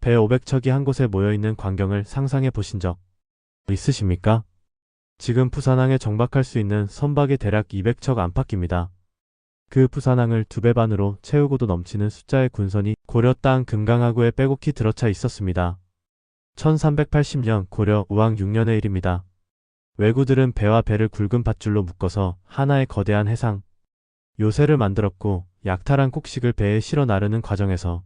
배 500척이 한 곳에 모여있는 광경을 상상해 보신 적 있으십니까? 지금 부산항에 정박할 수 있는 선박이 대략 200척 안팎입니다. 그 부산항을 2배 반으로 채우고도 넘치는 숫자의 군선이 고려 땅 금강하구에 빼곡히 들어차 있었습니다. 1380년 고려 우왕 6년의 일입니다. 왜구들은 배와 배를 굵은 밧줄로 묶어서 하나의 거대한 해상, 요새를 만들었고 약탈한 곡식을 배에 실어 나르는 과정에서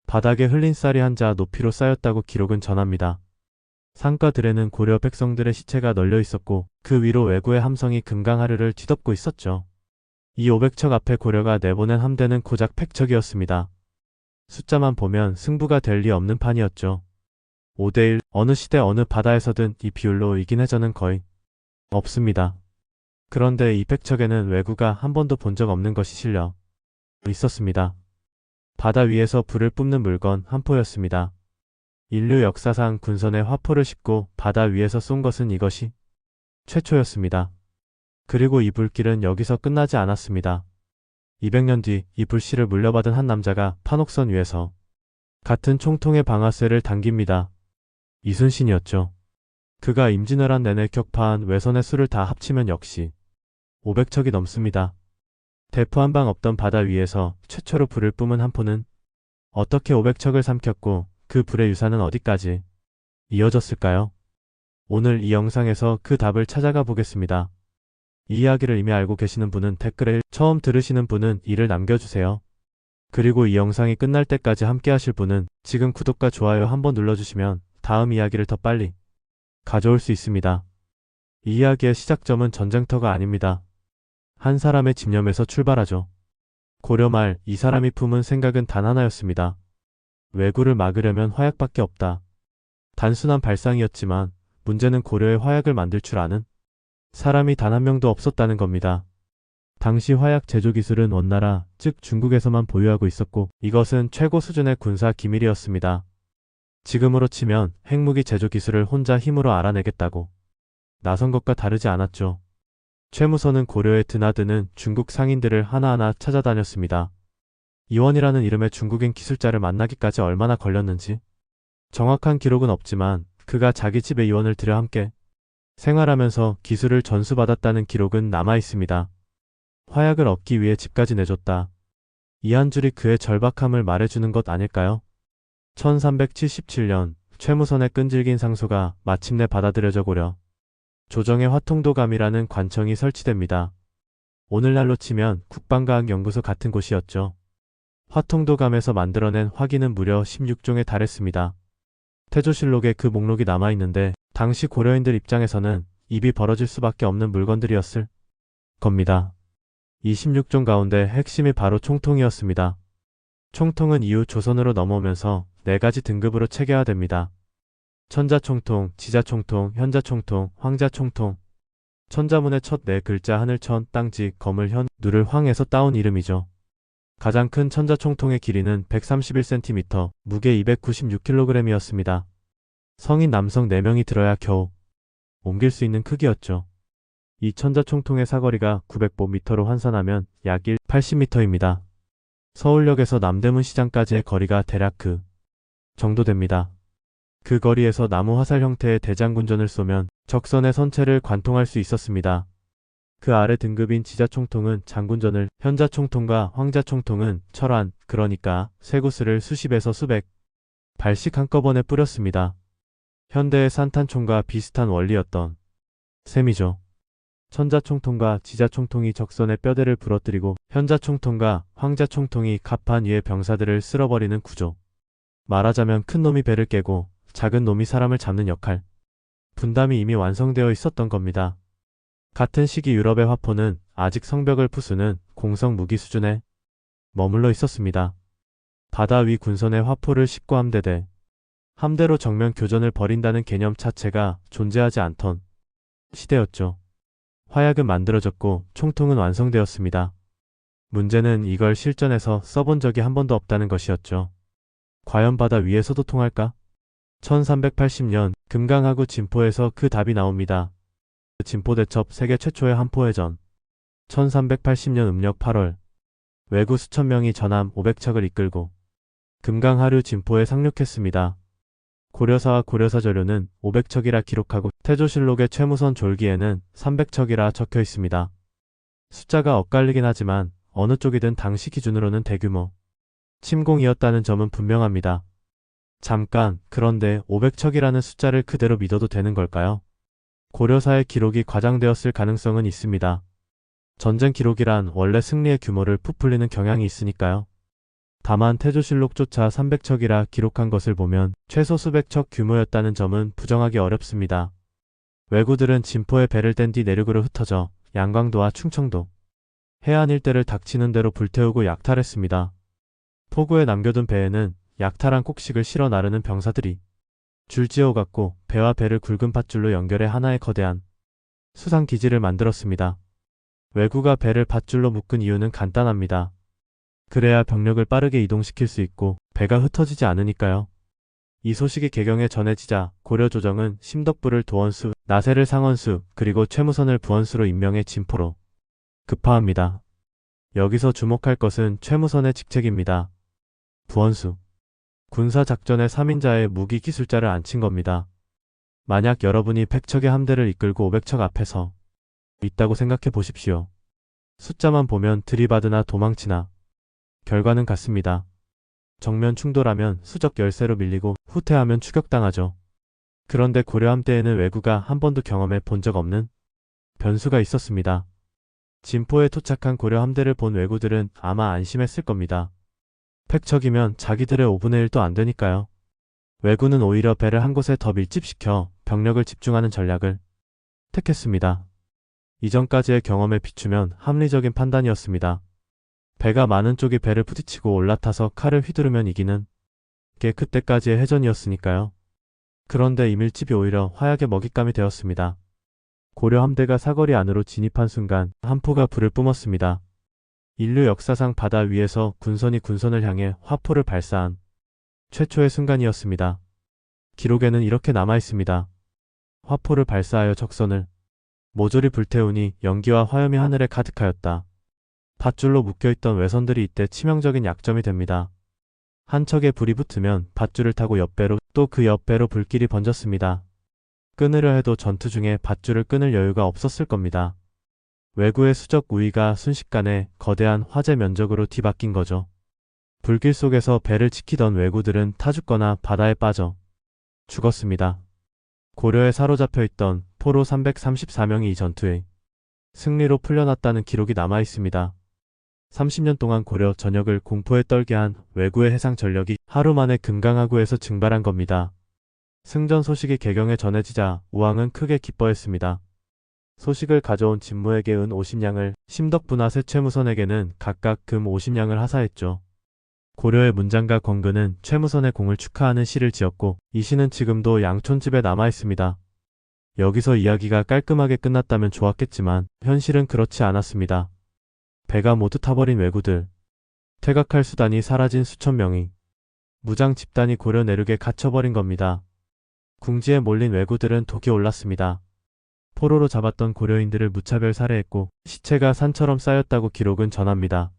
바닥에 흘린 쌀이 한자 높이로 쌓였다고 기록은 전합니다. 상가들에는 고려 백성들의 시체가 널려 있었고 그 위로 왜구의 함성이 금강하류를 뒤덮고 있었죠. 이 500척 앞에 고려가 내보낸 함대는 고작 100척이었습니다. 숫자만 보면 승부가 될 리 없는 판이었죠. 5대1, 어느 시대 어느 바다에서든 이 비율로 이긴 해전은 거의 없습니다. 그런데 이 100척에는 왜구가 한 번도 본 적 없는 것이 실려 있었습니다. 바다 위에서 불을 뿜는 물건 한 포였습니다. 인류 역사상 군선에 화포를 싣고 바다 위에서 쏜 것은 이것이 최초였습니다. 그리고 이 불길은 여기서 끝나지 않았습니다. 200년 뒤 이 불씨를 물려받은 한 남자가 판옥선 위에서 같은 총통의 방아쇠를 당깁니다. 이순신이었죠. 그가 임진왜란 내내 격파한 외선의 수를 다 합치면 역시 500척이 넘습니다. 대포 한 방 없던 바다 위에서 최초로 불을 뿜은 한 포는 어떻게 500척을 삼켰고 그 불의 유산은 어디까지 이어졌을까요? 오늘 이 영상에서 그 답을 찾아가 보겠습니다. 이 이야기를 이미 알고 계시는 분은 댓글에 처음 들으시는 분은 이를 남겨주세요. 그리고 이 영상이 끝날 때까지 함께 하실 분은 지금 구독과 좋아요 한번 눌러주시면 다음 이야기를 더 빨리 가져올 수 있습니다. 이 이야기의 시작점은 전쟁터가 아닙니다. 한 사람의 집념에서 출발하죠. 고려 말 이 사람이 품은 생각은 단 하나였습니다. 왜구를 막으려면 화약밖에 없다. 단순한 발상이었지만 문제는 고려에 화약을 만들 줄 아는 사람이 단 한 명도 없었다는 겁니다. 당시 화약 제조 기술은 원나라, 즉 중국에서만 보유하고 있었고 이것은 최고 수준의 군사 기밀이었습니다. 지금으로 치면 핵무기 제조 기술을 혼자 힘으로 알아내겠다고 나선 것과 다르지 않았죠. 최무선은 고려에 드나드는 중국 상인들을 하나하나 찾아다녔습니다. 이원이라는 이름의 중국인 기술자를 만나기까지 얼마나 걸렸는지 정확한 기록은 없지만 그가 자기 집에 이원을 들여 함께 생활하면서 기술을 전수받았다는 기록은 남아 있습니다. 화약을 얻기 위해 집까지 내줬다. 이 한 줄이 그의 절박함을 말해주는 것 아닐까요? 1377년 최무선의 끈질긴 상소가 마침내 받아들여져 고려 조정의 화통도감이라는 관청이 설치됩니다. 오늘날로 치면 국방과학연구소 같은 곳이었죠. 화통도감에서 만들어낸 화기는 무려 16종에 달했습니다. 태조실록에 그 목록이 남아있는데 당시 고려인들 입장에서는 입이 벌어질 수밖에 없는 물건들이었을 겁니다. 이 16종 가운데 핵심이 바로 총통이었습니다. 총통은 이후 조선으로 넘어오면서 4가지 등급으로 체계화됩니다. 천자총통, 지자총통, 현자총통, 황자총통. 천자문의 첫 4글자 하늘천, 땅지, 검을 현, 누를 황에서 따온 이름이죠. 가장 큰 천자총통의 길이는 131cm, 무게 296kg이었습니다. 성인 남성 4명이 들어야 겨우 옮길 수 있는 크기였죠. 이 천자총통의 사거리가 900보미터로 환산하면 약 80m입니다. 서울역에서 남대문 시장까지의 거리가 대략 그 정도 됩니다. 그 거리에서 나무 화살 형태의 대장군전을 쏘면 적선의 선체를 관통할 수 있었습니다. 그 아래 등급인 지자총통은 장군전을, 현자총통과 황자총통은 철환, 그러니까 쇠구슬을 수십에서 수백 발씩 한꺼번에 뿌렸습니다. 현대의 산탄총과 비슷한 원리였던 셈이죠. 천자총통과 지자총통이 적선의 뼈대를 부러뜨리고 현자총통과 황자총통이 갑판 위의 병사들을 쓸어버리는 구조. 말하자면 큰 놈이 배를 깨고 작은 놈이 사람을 잡는 역할. 분담이 이미 완성되어 있었던 겁니다. 같은 시기 유럽의 화포는 아직 성벽을 부수는 공성 무기 수준에 머물러 있었습니다. 바다 위 군선의 화포를 싣고 함대대 함대로 정면 교전을 벌인다는 개념 자체가 존재하지 않던 시대였죠. 화약은 만들어졌고 총통은 완성되었습니다. 문제는 이걸 실전에서 써본 적이 한 번도 없다는 것이었죠. 과연 바다 위에서도 통할까? 1380년 금강하구 진포에서 그 답이 나옵니다. 진포대첩 세계 최초의 한포해전. 1380년 음력 8월 왜구 수천 명이 전함 500척을 이끌고 금강하류 진포에 상륙했습니다. 고려사와 고려사 저료는 500척이라 기록하고 태조실록의 최무선 졸기에는 300척이라 적혀 있습니다. 숫자가 엇갈리긴 하지만 어느 쪽이든 당시 기준으로는 대규모 침공이었다는 점은 분명합니다. 잠깐, 그런데 500척이라는 숫자를 그대로 믿어도 되는 걸까요? 고려사의 기록이 과장되었을 가능성은 있습니다. 전쟁 기록이란 원래 승리의 규모를 부풀리는 경향이 있으니까요. 다만 태조실록조차 300척이라 기록한 것을 보면 최소 수백 척 규모였다는 점은 부정하기 어렵습니다. 왜구들은 진포에 배를 뗀 뒤 내륙으로 흩어져 양광도와 충청도, 해안 일대를 닥치는 대로 불태우고 약탈했습니다. 포구에 남겨둔 배에는 약탈한 곡식을 실어 나르는 병사들이 줄지어 갔고 배와 배를 굵은 밧줄로 연결해 하나의 거대한 수상기지를 만들었습니다. 왜구가 배를 밧줄로 묶은 이유는 간단합니다. 그래야 병력을 빠르게 이동시킬 수 있고 배가 흩어지지 않으니까요. 이 소식이 개경에 전해지자 고려 조정은 심덕부를 도원수, 나세를 상원수, 그리고 최무선을 부원수로 임명해 진포로 급파합니다. 여기서 주목할 것은 최무선의 직책입니다. 부원수. 군사작전의 3인자의 무기기술자를 앉힌 겁니다. 만약 여러분이 100척의 함대를 이끌고 500척 앞에서 있다고 생각해 보십시오. 숫자만 보면 들이받으나 도망치나 결과는 같습니다. 정면 충돌하면 수적 열세로 밀리고 후퇴하면 추격당하죠. 그런데 고려함 때에는 왜구가 한 번도 경험해 본 적 없는 변수가 있었습니다. 진포에 도착한 고려 함대를 본 왜구들은 아마 안심했을 겁니다. 100척이면 자기들의 5분의 1도 안 되니까요. 왜구는 오히려 배를 한 곳에 더 밀집시켜 병력을 집중하는 전략을 택했습니다. 이전까지의 경험에 비추면 합리적인 판단이었습니다. 배가 많은 쪽이 배를 부딪히고 올라타서 칼을 휘두르면 이기는 게 그때까지의 해전이었으니까요. 그런데 이 밀집이 오히려 화약의 먹잇감이 되었습니다. 고려 함대가 사거리 안으로 진입한 순간 한포가 불을 뿜었습니다. 인류 역사상 바다 위에서 군선이 군선을 향해 화포를 발사한 최초의 순간이었습니다. 기록에는 이렇게 남아있습니다. 화포를 발사하여 적선을 모조리 불태우니 연기와 화염이 하늘에 가득하였다. 밧줄로 묶여있던 외선들이 이때 치명적인 약점이 됩니다. 한 척에 불이 붙으면 밧줄을 타고 옆배로 또 그 옆배로 불길이 번졌습니다. 끊으려 해도 전투 중에 밧줄을 끊을 여유가 없었을 겁니다. 왜구의 수적 우위가 순식간에 거대한 화재 면적으로 뒤바뀐 거죠. 불길 속에서 배를 지키던 왜구들은 타죽거나 바다에 빠져 죽었습니다. 고려에 사로잡혀 있던 포로 334명이 이 전투에 승리로 풀려났다는 기록이 남아있습니다. 30년 동안 고려 전역을 공포에 떨게 한 왜구의 해상 전력이 하루 만에 금강하구에서 증발한 겁니다. 승전 소식이 개경에 전해지자 우왕은 크게 기뻐했습니다. 소식을 가져온 진무에게 은 50냥을, 심덕부나 세최무선에게는 각각 금 50냥을 하사했죠. 고려의 문장가 권근은 최무선의 공을 축하하는 시를 지었고 이 시는 지금도 양촌집에 남아있습니다. 여기서 이야기가 깔끔하게 끝났다면 좋았겠지만 현실은 그렇지 않았습니다. 배가 모두 타버린 왜구들, 퇴각할 수단이 사라진 수천 명이 무장 집단이 고려 내륙에 갇혀버린 겁니다. 궁지에 몰린 왜구들은 독이 올랐습니다. 포로로 잡았던 고려인들을 무차별 살해했고 시체가 산처럼 쌓였다고 기록은 전합니다.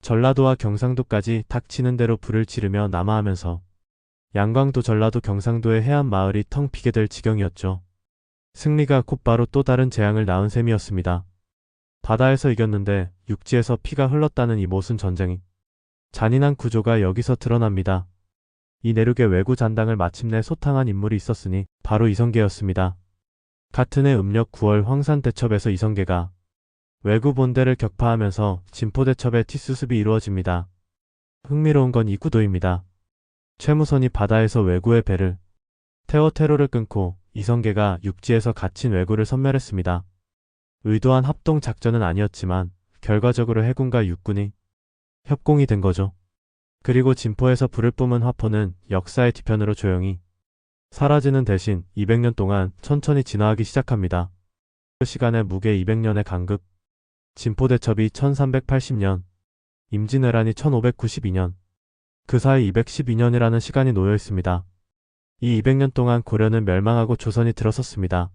전라도와 경상도까지 닥치는 대로 불을 지르며 남하하면서 양광도, 전라도, 경상도의 해안 마을이 텅 비게 될 지경이었죠. 승리가 곧바로 또 다른 재앙을 낳은 셈이었습니다. 바다에서 이겼는데 육지에서 피가 흘렀다는 이 모순 전쟁이 잔인한 구조가 여기서 드러납니다. 이 내륙의 왜구 잔당을 마침내 소탕한 인물이 있었으니 바로 이성계였습니다. 같은 해 음력 9월 황산대첩에서 이성계가 왜구 본대를 격파하면서 진포대첩의 티수습이 이루어집니다. 흥미로운 건 이 구도입니다. 최무선이 바다에서 왜구의 배를 태워 테러를 끊고 이성계가 육지에서 갇힌 왜구를 섬멸했습니다. 의도한 합동 작전은 아니었지만 결과적으로 해군과 육군이 협공이 된 거죠. 그리고 진포에서 불을 뿜은 화포는 역사의 뒤편으로 조용히 사라지는 대신 200년 동안 천천히 진화하기 시작합니다. 그 시간에 무게 200년의 간극, 진포대첩이 1380년, 임진왜란이 1592년, 그 사이 212년이라는 시간이 놓여 있습니다. 이 200년 동안 고려는 멸망하고 조선이 들어섰습니다.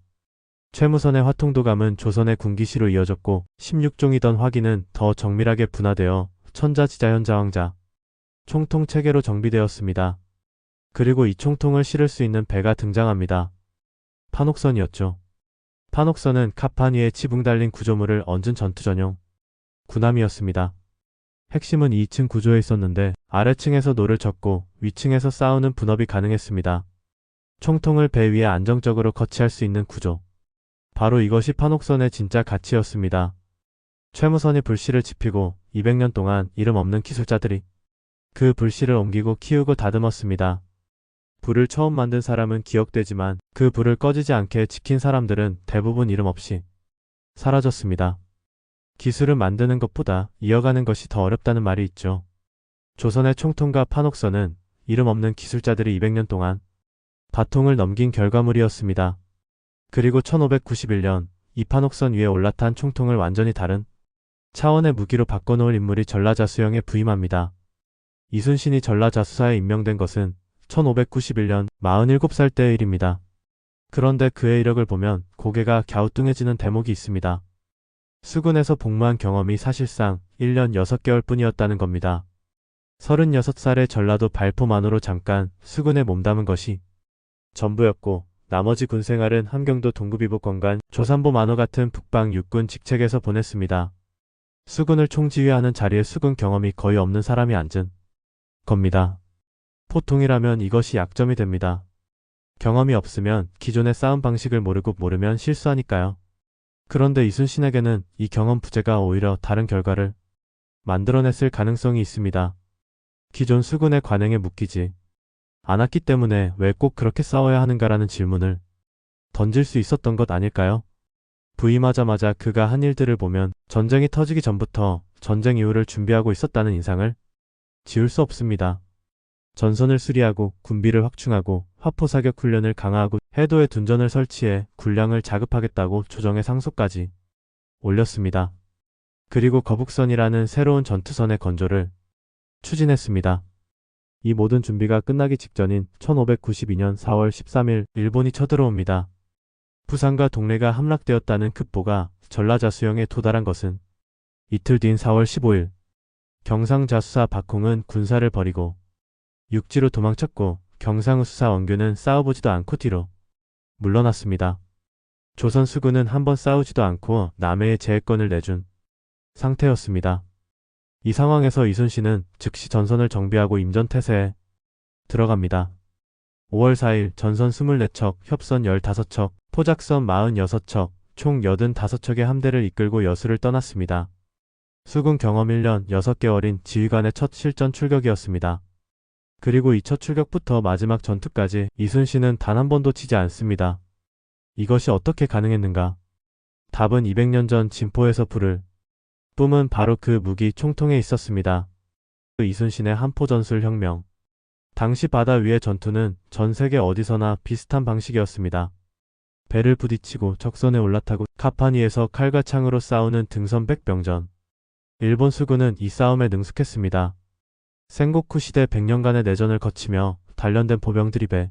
최무선의 화통도감은 조선의 군기시로 이어졌고 16종이던 화기는 더 정밀하게 분화되어 천자지자현자왕자, 총통 체계로 정비되었습니다. 그리고 이 총통을 실을 수 있는 배가 등장합니다. 판옥선이었죠. 판옥선은 갑판 위에 지붕 달린 구조물을 얹은 전투 전용 군함이었습니다. 핵심은 2층 구조에 있었는데 아래층에서 노를 젓고 위층에서 싸우는 분업이 가능했습니다. 총통을 배 위에 안정적으로 거치할 수 있는 구조. 바로 이것이 판옥선의 진짜 가치였습니다. 최무선이 불씨를 지피고 200년 동안 이름 없는 기술자들이 그 불씨를 옮기고 키우고 다듬었습니다. 불을 처음 만든 사람은 기억되지만 그 불을 꺼지지 않게 지킨 사람들은 대부분 이름 없이 사라졌습니다. 기술을 만드는 것보다 이어가는 것이 더 어렵다는 말이 있죠. 조선의 총통과 판옥선은 이름 없는 기술자들이 200년 동안 바통을 넘긴 결과물이었습니다. 그리고 1591년 이 판옥선 위에 올라탄 총통을 완전히 다른 차원의 무기로 바꿔놓을 인물이 전라자수영에 부임합니다. 이순신이 전라자수사에 임명된 것은 1591년 47살 때의 일입니다. 그런데 그의 이력을 보면 고개가 갸우뚱해지는 대목이 있습니다. 수군에서 복무한 경험이 사실상 1년 6개월 뿐이었다는 겁니다. 36살의 전라도 발포만으로 잠깐 수군에 몸담은 것이 전부였고 나머지 군생활은 함경도 동구비복관관 조산보 만호 같은 북방 육군 직책에서 보냈습니다. 수군을 총지휘하는 자리에 수군 경험이 거의 없는 사람이 앉은 겁니다. 보통이라면 이것이 약점이 됩니다. 경험이 없으면 기존의 싸움 방식을 모르면 실수하니까요. 그런데 이순신에게는 이 경험 부재가 오히려 다른 결과를 만들어냈을 가능성이 있습니다. 기존 수군의 관행에 묶이지 않았기 때문에 왜 꼭 그렇게 싸워야 하는가라는 질문을 던질 수 있었던 것 아닐까요? 부임하자마자 그가 한 일들을 보면 전쟁이 터지기 전부터 전쟁 이후를 준비하고 있었다는 인상을 지울 수 없습니다. 전선을 수리하고 군비를 확충하고 화포 사격 훈련을 강화하고 해도에 둔전을 설치해 군량을 자급하겠다고 조정의 상소까지 올렸습니다. 그리고 거북선이라는 새로운 전투선의 건조를 추진했습니다. 이 모든 준비가 끝나기 직전인 1592년 4월 13일 일본이 쳐들어옵니다. 부산과 동래가 함락되었다는 급보가 전라자수영에 도달한 것은 이틀 뒤인 4월 15일 경상자수사 박홍은 군사를 버리고 육지로 도망쳤고 경상우수사 원규는 싸워보지도 않고 뒤로 물러났습니다. 조선 수군은 한번 싸우지도 않고 남해의 제해권을 내준 상태였습니다. 이 상황에서 이순신은 즉시 전선을 정비하고 임전태세에 들어갑니다. 5월 4일 전선 24척, 협선 15척, 포작선 46척, 총 85척의 함대를 이끌고 여수를 떠났습니다. 수군 경험 1년 6개월인 지휘관의 첫 실전 출격이었습니다. 그리고 이 첫 출격부터 마지막 전투까지 이순신은 단 한 번도 치지 않습니다. 이것이 어떻게 가능했는가? 답은 200년 전 진포에서 불을 뿜은 바로 그 무기 총통에 있었습니다. 그 이순신의 한포전술 혁명. 당시 바다 위의 전투는 전 세계 어디서나 비슷한 방식이었습니다. 배를 부딪히고 적선에 올라타고 갑판 위에서 칼과 창으로 싸우는 등선백병전. 일본 수군은 이 싸움에 능숙했습니다. 생고쿠 시대 100년간의 내전을 거치며 단련된 보병들이 배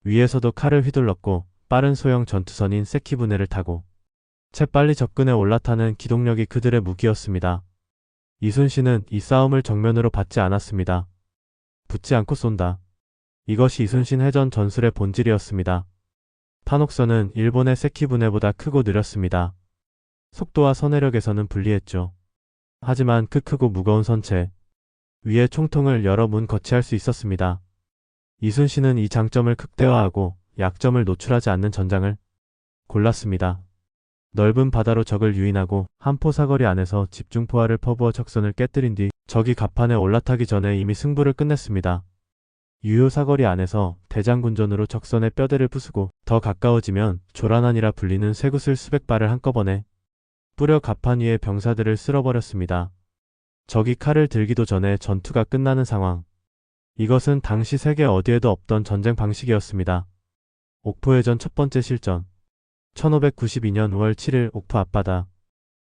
위에서도 칼을 휘둘렀고 빠른 소형 전투선인 세키부네를 타고 재빨리 접근해 올라타는 기동력이 그들의 무기였습니다. 이순신은 이 싸움을 정면으로 받지 않았습니다. 붙지 않고 쏜다. 이것이 이순신 해전 전술의 본질이었습니다. 판옥선은 일본의 세키부네보다 크고 느렸습니다. 속도와 선회력에서는 불리했죠. 하지만 그 크고 무거운 선체 위에 총통을 여러 문 거치할 수 있었습니다. 이순신은 이 장점을 극대화하고 약점을 노출하지 않는 전장을 골랐습니다. 넓은 바다로 적을 유인하고 한포 사거리 안에서 집중포화를 퍼부어 적선을 깨뜨린 뒤 적이 갑판에 올라타기 전에 이미 승부를 끝냈습니다. 유효 사거리 안에서 대장군전으로 적선의 뼈대를 부수고 더 가까워지면 조란환이라 불리는 쇠구슬 수백 발을 한꺼번에 뿌려 갑판 위에 병사들을 쓸어버렸습니다. 적이 칼을 들기도 전에 전투가 끝나는 상황. 이것은 당시 세계 어디에도 없던 전쟁 방식이었습니다. 옥포해전 첫 번째 실전. 1592년 5월 7일 옥포 앞바다.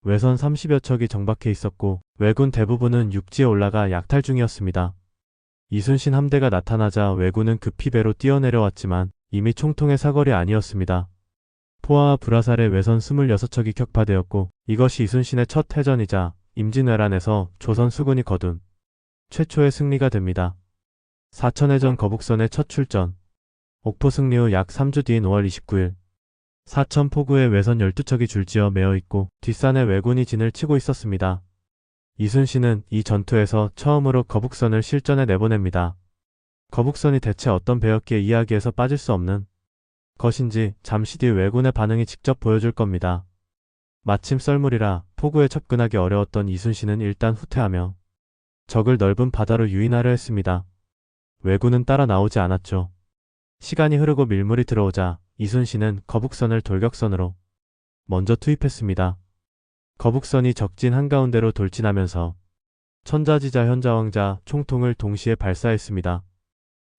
외선 30여 척이 정박해 있었고 왜군 대부분은 육지에 올라가 약탈 중이었습니다. 이순신 함대가 나타나자 왜군은 급히 배로 뛰어내려왔지만 이미 총통의 사거리 아니었습니다. 포화와 불화살에 외선 26척이 격파되었고 이것이 이순신의 첫 해전이자 임진왜란에서 조선 수군이 거둔 최초의 승리가 됩니다. 사천해전 거북선의 첫 출전. 옥포 승리 후 약 3주 뒤인 5월 29일. 사천 포구에 외선 12척이 줄지어 매어 있고 뒷산에 왜군이 진을 치고 있었습니다. 이순신은 이 전투에서 처음으로 거북선을 실전에 내보냅니다. 거북선이 대체 어떤 배였기에 이야기에서 빠질 수 없는 것인지 잠시 뒤 왜군의 반응이 직접 보여줄 겁니다. 마침 썰물이라 포구에 접근하기 어려웠던 이순신은 일단 후퇴하며 적을 넓은 바다로 유인하려 했습니다. 왜군은 따라 나오지 않았죠. 시간이 흐르고 밀물이 들어오자 이순신은 거북선을 돌격선으로 먼저 투입했습니다. 거북선이 적진 한가운데로 돌진하면서 천자지자 현자왕자 총통을 동시에 발사했습니다.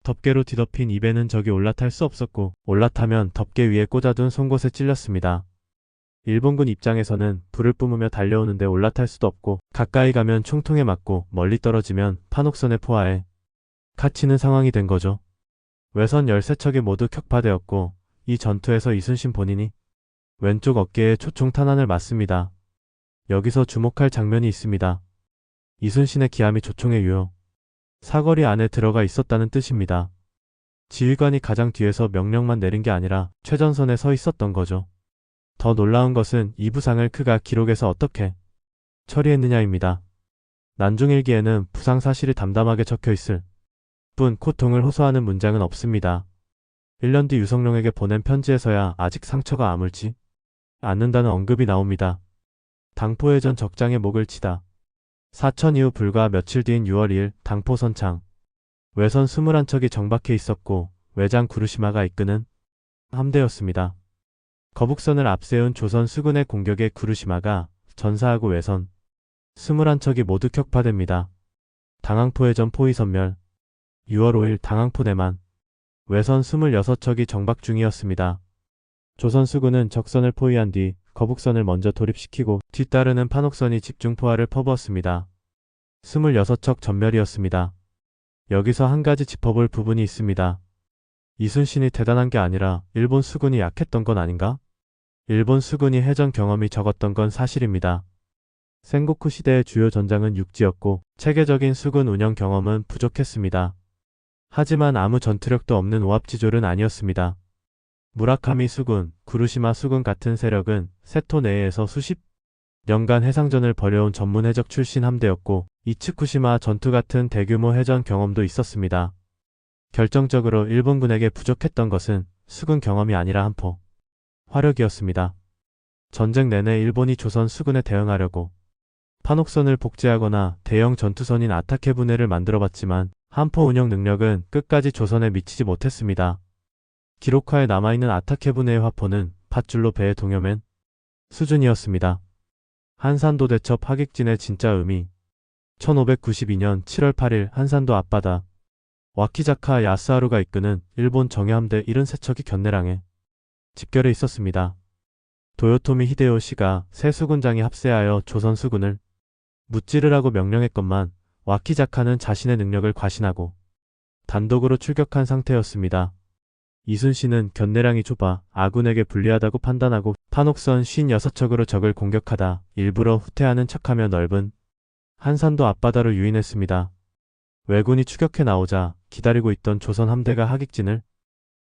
덮개로 뒤덮인 입에는 적이 올라탈 수 없었고 올라타면 덮개 위에 꽂아둔 송곳에 찔렸습니다. 일본군 입장에서는 불을 뿜으며 달려오는데 올라탈 수도 없고 가까이 가면 총통에 맞고 멀리 떨어지면 판옥선에 포화해 갇히는 상황이 된 거죠. 외선 13척이 모두 격파되었고 이 전투에서 이순신 본인이 왼쪽 어깨에 초총 탄환을 맞습니다. 여기서 주목할 장면이 있습니다. 이순신의 기함이 조총의 유효 사거리 안에 들어가 있었다는 뜻입니다. 지휘관이 가장 뒤에서 명령만 내린 게 아니라 최전선에 서 있었던 거죠. 더 놀라운 것은 이 부상을 그가 기록에서 어떻게 처리했느냐입니다. 난중일기에는 부상 사실이 담담하게 적혀있을 뿐 고통을 호소하는 문장은 없습니다. 1년 뒤 유성룡에게 보낸 편지에서야 아직 상처가 아물지 않는다는 언급이 나옵니다. 당포해전 적장에 목을 치다. 사천 이후 불과 며칠 뒤인 6월 2일 당포 선창. 외선 21척이 정박해 있었고 외장 구르시마가 이끄는 함대였습니다. 거북선을 앞세운 조선 수군의 공격에 구르시마가 전사하고 외선 21척이 모두 격파됩니다. 당항포해전 포위 선멸. 6월 5일 당항포 대만. 외선 26척이 정박 중이었습니다. 조선 수군은 적선을 포위한 뒤 거북선을 먼저 돌입시키고 뒤따르는 판옥선이 집중포화를 퍼부었습니다. 26척 전멸이었습니다. 여기서 한 가지 짚어볼 부분이 있습니다. 이순신이 대단한 게 아니라 일본 수군이 약했던 건 아닌가? 일본 수군이 해전 경험이 적었던 건 사실입니다. 센고쿠 시대의 주요 전장은 육지였고 체계적인 수군 운영 경험은 부족했습니다. 하지만 아무 전투력도 없는 오합지졸은 아니었습니다. 무라카미 수군, 구루시마 수군 같은 세력은 세토 내에서 수십 년간 해상전을 벌여온 전문 해적 출신 함대였고 이츠쿠시마 전투 같은 대규모 해전 경험도 있었습니다. 결정적으로 일본군에게 부족했던 것은 수군 경험이 아니라 함포 화력이었습니다. 전쟁 내내 일본이 조선 수군에 대응하려고 판옥선을 복제하거나 대형 전투선인 아타케 분해를 만들어봤지만 함포 운영 능력은 끝까지 조선에 미치지 못했습니다. 기록화에 남아있는 아타케 분해의 화포는 밧줄로 배에 동여맨 수준이었습니다. 한산도 대첩 하객진의 진짜 의미. 1592년 7월 8일 한산도 앞바다 와키자카 야스하루가 이끄는 일본 정예함대 73척이 견내랑에 집결해 있었습니다. 도요토미 히데요시가 새 수군장이 합세하여 조선 수군을 무찌르라고 명령했건만 와키자카는 자신의 능력을 과신하고 단독으로 출격한 상태였습니다. 이순신은 견내량이 좁아 아군에게 불리하다고 판단하고 판옥선 56척으로 적을 공격하다 일부러 후퇴하는 척하며 넓은 한산도 앞바다로 유인했습니다. 왜군이 추격해 나오자 기다리고 있던 조선 함대가 하객진을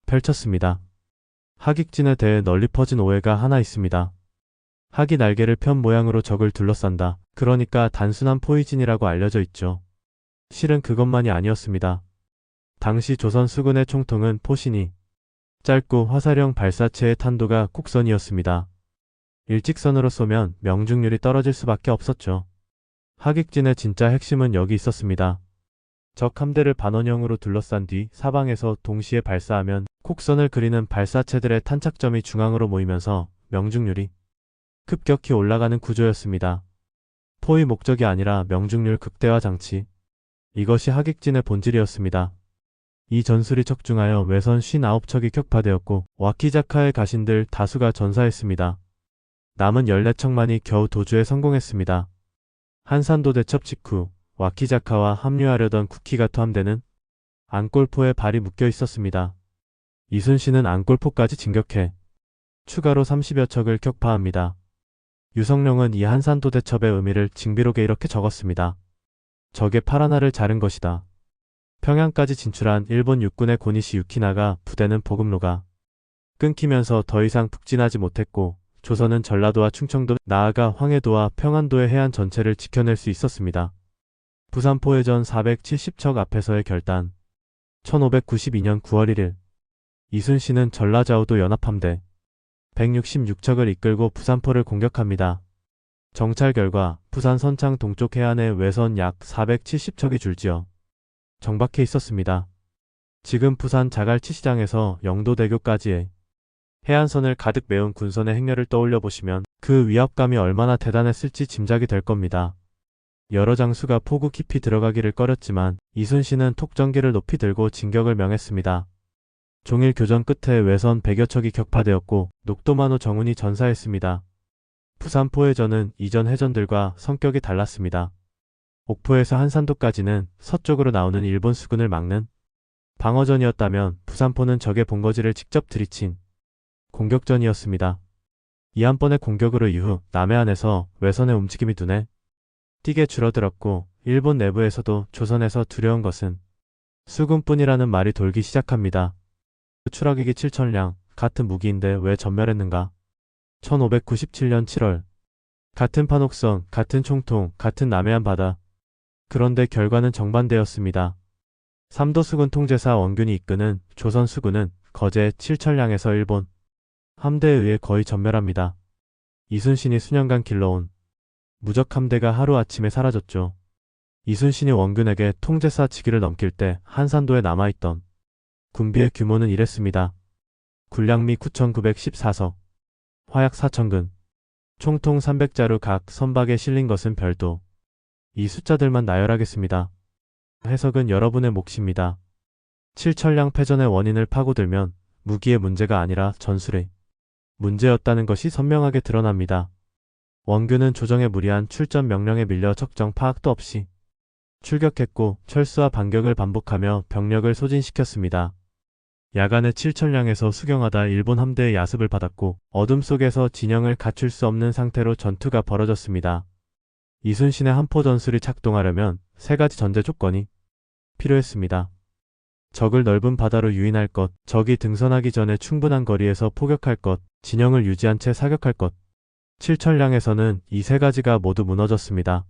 펼쳤습니다. 하객진에 대해 널리 퍼진 오해가 하나 있습니다. 학이 날개를 편 모양으로 적을 둘러싼다. 그러니까 단순한 포위진이라고 알려져 있죠. 실은 그것만이 아니었습니다. 당시 조선 수군의 총통은 포신이 짧고 화살형 발사체의 탄도가 곡선이었습니다. 일직선으로 쏘면 명중률이 떨어질 수밖에 없었죠. 하객진의 진짜 핵심은 여기 있었습니다. 적 함대를 반원형으로 둘러싼 뒤 사방에서 동시에 발사하면 곡선을 그리는 발사체들의 탄착점이 중앙으로 모이면서 명중률이 급격히 올라가는 구조였습니다. 포위 목적이 아니라 명중률 극대화 장치. 이것이 하객진의 본질이었습니다. 이 전술이 적중하여 외선 59척이 격파되었고 와키자카의 가신들 다수가 전사했습니다. 남은 14척만이 겨우 도주에 성공했습니다. 한산도 대첩 직후 와키자카와 합류하려던 쿠키가토 함대는 안골포에 발이 묶여 있었습니다. 이순신은 안골포까지 진격해 추가로 30여 척을 격파합니다. 유성룡은 이 한산도 대첩의 의미를 징비록에 이렇게 적었습니다. 적의 팔 하나를 자른 것이다. 평양까지 진출한 일본 육군의 고니시 유키나가 부대는 보급로가 끊기면서 더 이상 북진하지 못했고 조선은 전라도와 충청도, 나아가 황해도와 평안도의 해안 전체를 지켜낼 수 있었습니다. 부산포해전 470척 앞에서의 결단. 1592년 9월 1일 이순신은 전라좌우도 연합함대 166척을 이끌고 부산포를 공격합니다. 정찰 결과 부산 선창 동쪽 해안에 외선 약 470척이 줄지어 정박해 있었습니다. 지금 부산 자갈치시장에서 영도대교까지의 해안선을 가득 메운 군선의 행렬을 떠올려 보시면 그 위압감이 얼마나 대단했을지 짐작이 될 겁니다. 여러 장수가 포구 깊이 들어가기를 꺼렸지만 이순신은 톡전기를 높이 들고 진격을 명했습니다. 종일 교전 끝에 외선 100여 척이 격파되었고 녹도만호 정훈이 전사했습니다. 부산포해전은 이전 해전들과 성격이 달랐습니다. 옥포에서 한산도까지는 서쪽으로 나오는 일본 수군을 막는 방어전이었다면 부산포는 적의 본거지를 직접 들이친 공격전이었습니다. 이 한 번의 공격으로 이후 남해안에서 외선의 움직임이 눈에 띄게 줄어들었고 일본 내부에서도 조선에서 두려운 것은 수군뿐이라는 말이 돌기 시작합니다. 추락이기 7천량, 같은 무기인데 왜 전멸했는가? 1597년 7월 같은 판옥선, 같은 총통, 같은 남해안 바다. 그런데 결과는 정반대였습니다. 삼도 수군 통제사 원균이 이끄는 조선 수군은 거제 7천량에서 일본 함대에 의해 거의 전멸합니다. 이순신이 수년간 길러온 무적 함대가 하루아침에 사라졌죠. 이순신이 원균에게 통제사 직위를 넘길 때 한산도에 남아있던 군비의 규모는 이랬습니다. 군량미 9,914석, 화약 4,000근, 총통 300자루 각 선박에 실린 것은 별도. 이 숫자들만 나열하겠습니다. 해석은 여러분의 몫입니다. 7천량 패전의 원인을 파고들면 무기의 문제가 아니라 전술의 문제였다는 것이 선명하게 드러납니다. 원균은 조정의 무리한 출전 명령에 밀려 적정 파악도 없이 출격했고 철수와 반격을 반복하며 병력을 소진시켰습니다. 야간에 7천량에서 수경하다 일본 함대의 야습을 받았고 어둠 속에서 진영을 갖출 수 없는 상태로 전투가 벌어졌습니다. 이순신의 한포 전술이 작동하려면 세 가지 전제 조건이 필요했습니다. 적을 넓은 바다로 유인할 것, 적이 등선하기 전에 충분한 거리에서 포격할 것, 진영을 유지한 채 사격할 것. 7천량에서는 이 세 가지가 모두 무너졌습니다.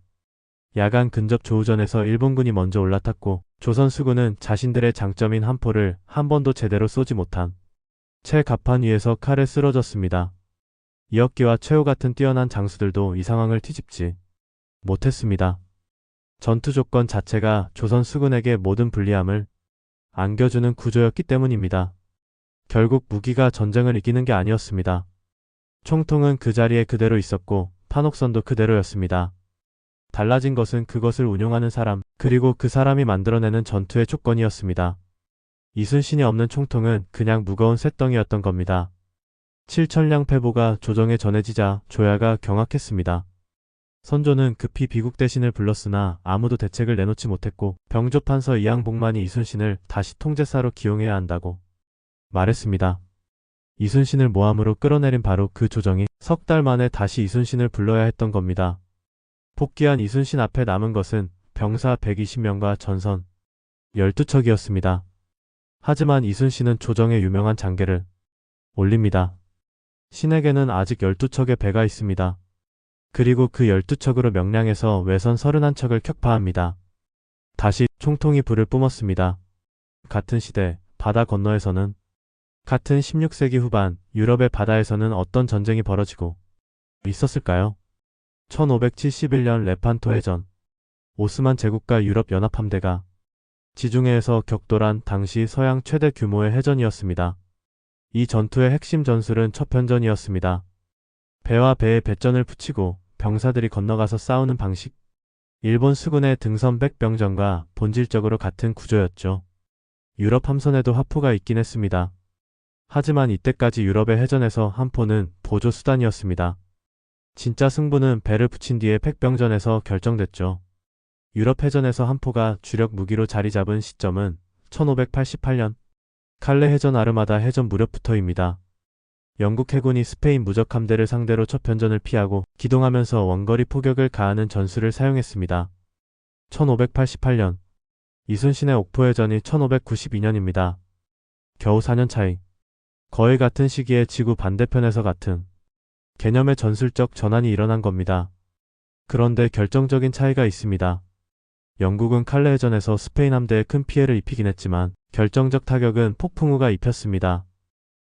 야간 근접 조우전에서 일본군이 먼저 올라탔고 조선 수군은 자신들의 장점인 한포를 한 번도 제대로 쏘지 못한 채 갑판 위에서 칼에 쓰러졌습니다. 이혁기와 최호 같은 뛰어난 장수들도 이 상황을 뒤집지 못했습니다. 전투 조건 자체가 조선 수군에게 모든 불리함을 안겨주는 구조였기 때문입니다. 결국 무기가 전쟁을 이기는 게 아니었습니다. 총통은 그 자리에 그대로 있었고 판옥선도 그대로였습니다. 달라진 것은 그것을 운용하는 사람, 그리고 그 사람이 만들어내는 전투의 조건이었습니다. 이순신이 없는 총통은 그냥 무거운 쇳덩이였던 겁니다. 7천량 패보가 조정에 전해지자 조야가 경악했습니다. 선조는 급히 비국 대신을 불렀으나 아무도 대책을 내놓지 못했고 병조판서 이항복만이 이순신을 다시 통제사로 기용해야 한다고 말했습니다. 이순신을 모함으로 끌어내린 바로 그 조정이 석 달 만에 다시 이순신을 불러야 했던 겁니다. 복귀한 이순신 앞에 남은 것은 병사 120명과 전선 12척이었습니다. 하지만 이순신은 조정에 유명한 장계를 올립니다. 신에게는 아직 12척의 배가 있습니다. 그리고 그 12척으로 명량에서 외선 31척을 격파합니다. 다시 총통이 불을 뿜었습니다. 같은 시대 바다 건너에서는 같은 16세기 후반 유럽의 바다에서는 어떤 전쟁이 벌어지고 있었을까요? 1571년 레판토 해전. 오스만 제국과 유럽 연합함대가 지중해에서 격돌한 당시 서양 최대 규모의 해전이었습니다. 이 전투의 핵심 전술은 첩현전이었습니다. 배와 배에 배전을 붙이고 병사들이 건너가서 싸우는 방식. 일본 수군의 등선 백병전과 본질적으로 같은 구조였죠. 유럽 함선에도 하포가 있긴 했습니다. 하지만 이때까지 유럽의 해전에서 함포는 보조 수단이었습니다. 진짜 승부는 배를 붙인 뒤에 백병전에서 결정됐죠. 유럽 해전에서 함포가 주력 무기로 자리 잡은 시점은 1588년 칼레 해전 아르마다 해전 무렵부터입니다. 영국 해군이 스페인 무적 함대를 상대로 첩현전을 피하고 기동하면서 원거리 포격을 가하는 전술을 사용했습니다. 1588년. 이순신의 옥포해전이 1592년입니다. 겨우 4년 차이. 거의 같은 시기에 지구 반대편에서 같은 개념의 전술적 전환이 일어난 겁니다. 그런데 결정적인 차이가 있습니다. 영국은 칼레 해전에서 스페인 함대에 큰 피해를 입히긴 했지만 결정적 타격은 폭풍우가 입혔습니다.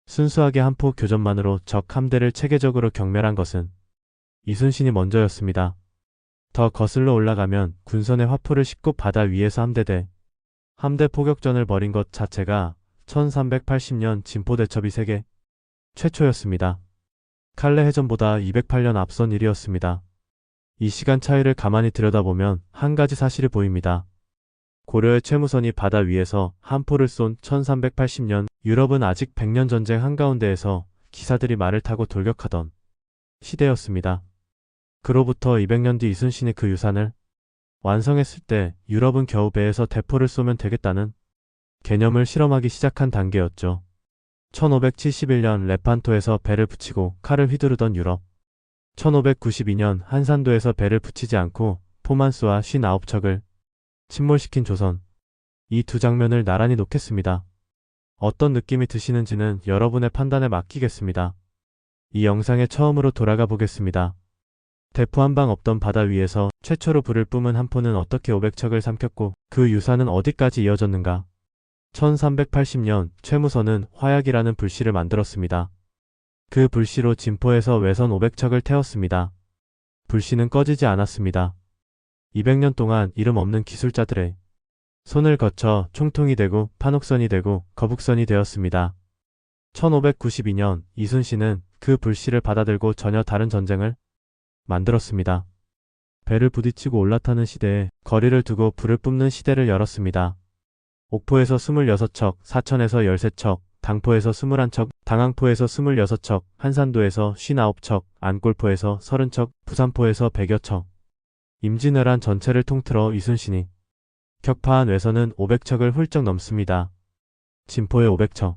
순수하게 한포 교전만으로 적 함대를 체계적으로 경멸한 것은 이순신이 먼저였습니다. 더 거슬러 올라가면 군선의 화포를 싣고 바다 위에서 함대 포격전을 벌인 것 자체가 1380년 진포대첩이 세계 최초였습니다. 칼레 해전보다 208년 앞선 일이었습니다. 이 시간 차이를 가만히 들여다보면 한 가지 사실이 보입니다. 고려의 최무선이 바다 위에서 한포를 쏜 1380년, 유럽은 아직 100년 전쟁 한가운데에서 기사들이 말을 타고 돌격하던 시대였습니다. 그로부터 200년 뒤 이순신이 그 유산을 완성했을 때 유럽은 겨우 배에서 대포를 쏘면 되겠다는 개념을 실험하기 시작한 단계였죠. 1571년 레판토에서 배를 붙이고 칼을 휘두르던 유럽. 1592년 한산도에서 배를 붙이지 않고 포만수와 59척을 침몰시킨 조선. 이 두 장면을 나란히 놓겠습니다. 어떤 느낌이 드시는지는 여러분의 판단에 맡기겠습니다. 이 영상에 처음으로 돌아가 보겠습니다. 대포 한 방 없던 바다 위에서 최초로 불을 뿜은 한포는 어떻게 500척을 삼켰고 그 유산은 어디까지 이어졌는가? 1380년 최무선은 화약이라는 불씨를 만들었습니다. 그 불씨로 진포에서 외선 500척을 태웠습니다. 불씨는 꺼지지 않았습니다. 200년 동안 이름 없는 기술자들의 손을 거쳐 총통이 되고 판옥선이 되고 거북선이 되었습니다. 1592년 이순신은 그 불씨를 받아들고 전혀 다른 전쟁을 만들었습니다. 배를 부딪히고 올라타는 시대에 거리를 두고 불을 뿜는 시대를 열었습니다. 옥포에서 26척, 사천에서 13척, 당포에서 21척, 당항포에서 26척, 한산도에서 59척, 안골포에서 30척, 부산포에서 100여 척. 임진왜란 전체를 통틀어 이순신이 격파한 외선은 500척을 훌쩍 넘습니다. 진포의 500척,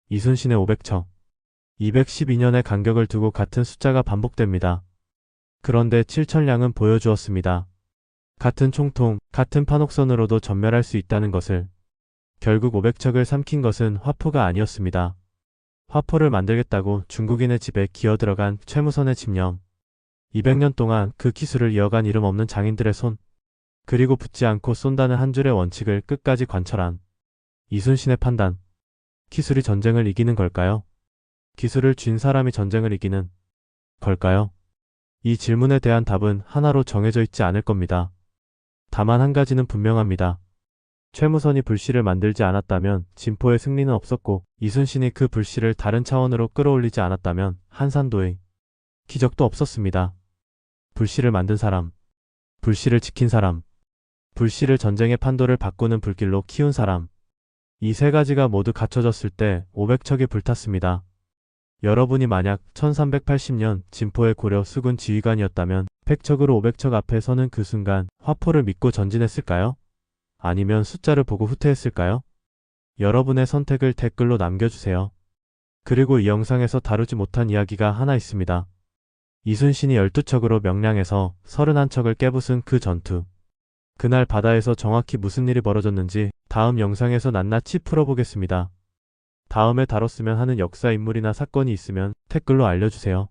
이순신의 500척. 212년의 간격을 두고 같은 숫자가 반복됩니다. 그런데 7천량은 보여주었습니다. 같은 총통, 같은 판옥선으로도 전멸할 수 있다는 것을. 결국 500척을 삼킨 것은 화포가 아니었습니다. 화포를 만들겠다고 중국인의 집에 기어들어간 최무선의 집념. 200년 동안 그 기술을 이어간 이름 없는 장인들의 손. 그리고 붙지 않고 쏜다는 한 줄의 원칙을 끝까지 관철한 이순신의 판단. 기술이 전쟁을 이기는 걸까요? 기술을 쥔 사람이 전쟁을 이기는 걸까요? 이 질문에 대한 답은 하나로 정해져 있지 않을 겁니다. 다만 한 가지는 분명합니다. 최무선이 불씨를 만들지 않았다면 진포의 승리는 없었고 이순신이 그 불씨를 다른 차원으로 끌어올리지 않았다면 한산도의 기적도 없었습니다. 불씨를 만든 사람, 불씨를 지킨 사람, 불씨를 전쟁의 판도를 바꾸는 불길로 키운 사람. 이 세 가지가 모두 갖춰졌을 때 500척이 불탔습니다. 여러분이 만약 1380년 진포의 고려 수군 지휘관이었다면 100척으로 500척 앞에 서는 그 순간 화포를 믿고 전진했을까요? 아니면 숫자를 보고 후퇴했을까요? 여러분의 선택을 댓글로 남겨주세요. 그리고 이 영상에서 다루지 못한 이야기가 하나 있습니다. 이순신이 12척으로 명량에서 31척을 깨부순 그 전투. 그날 바다에서 정확히 무슨 일이 벌어졌는지 다음 영상에서 낱낱이 풀어보겠습니다. 다음에 다뤘으면 하는 역사 인물이나 사건이 있으면 댓글로 알려주세요.